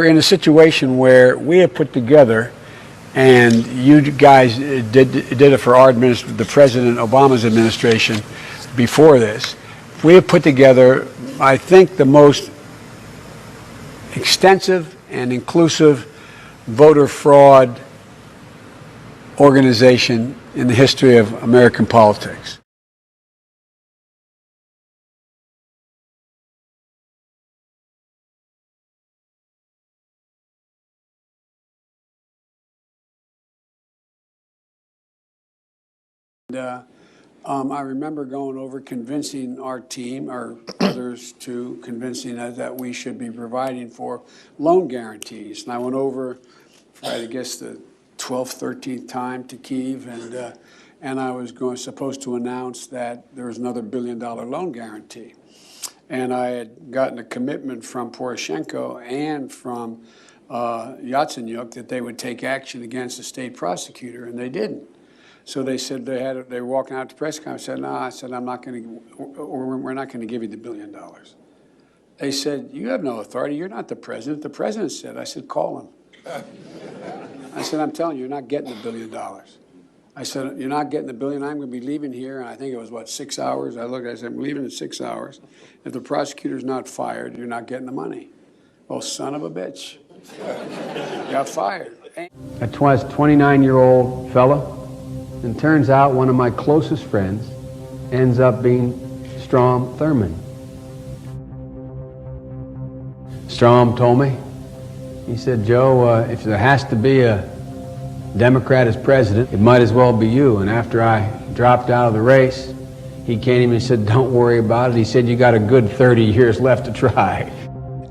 We're in a situation where we have put together, and you guys did it for our administration, the President Obama's administration before this. We have put together, I think, the most extensive and inclusive voter fraud organization in the history of American politics. I remember going over convincing our team, or others too, convincing us that we should be providing for loan guarantees. And I went over for, I guess, the 12th, 13th time to Kyiv, and I was supposed to announce that there was another $1 billion loan guarantee. And I had gotten a commitment from Poroshenko and from Yatsenyuk that they would take action against the state prosecutor, and they didn't. So they said they were walking out to press conference. I said, no, I said, I'm not going to, or we're not going to give you the $1 billion. They said, you have no authority. You're not the president. The president said. I said, call him. I said, I'm telling you, you're not getting the $1 billion. I said, you're not getting the $1 billion. I'm going to be leaving here. And I think it was, what, 6 hours? I said, I'm leaving in 6 hours. If the prosecutor's not fired, you're not getting the money. Well, son of a bitch. Got fired. A 29-year-old fella. And turns out one of my closest friends ends up being Strom Thurmond. Strom told me, he said, Joe, if there has to be a Democrat as president, it might as well be you. And after I dropped out of the race, he came and said, don't worry about it. He said, you got a good 30 years left to try.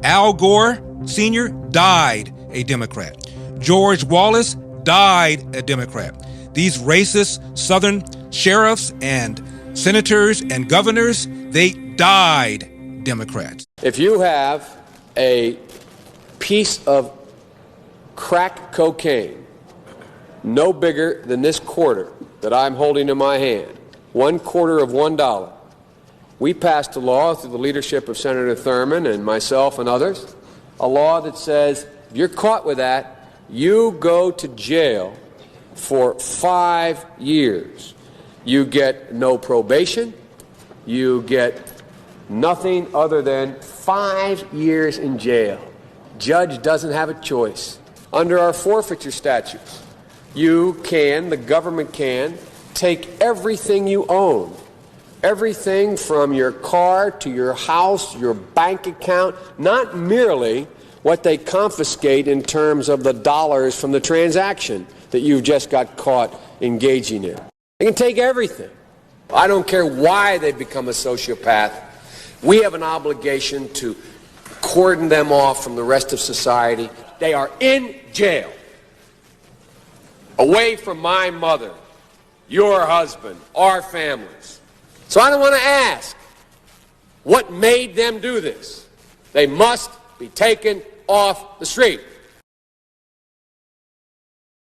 Al Gore Sr. died a Democrat. George Wallace died a Democrat. These racist Southern sheriffs and senators and governors, they died Democrats. If you have a piece of crack cocaine no bigger than this quarter that I'm holding in my hand, 1/4 of $1, we passed a law through the leadership of Senator Thurmond and myself and others, a law that says if you're caught with that, you go to jail for 5 years. You get no probation. You get nothing other than 5 years in jail. Judge doesn't have a choice. Under our forfeiture statutes, the government can take everything you own, everything from your car to your house, your bank account, not merely what they confiscate in terms of the dollars from the transaction that you've just got caught engaging in. They can take everything. I don't care why they become a sociopath. We have an obligation to cordon them off from the rest of society. They are in jail, away from my mother, your husband, our families. So I don't want to ask what made them do this. They must be taken off the street.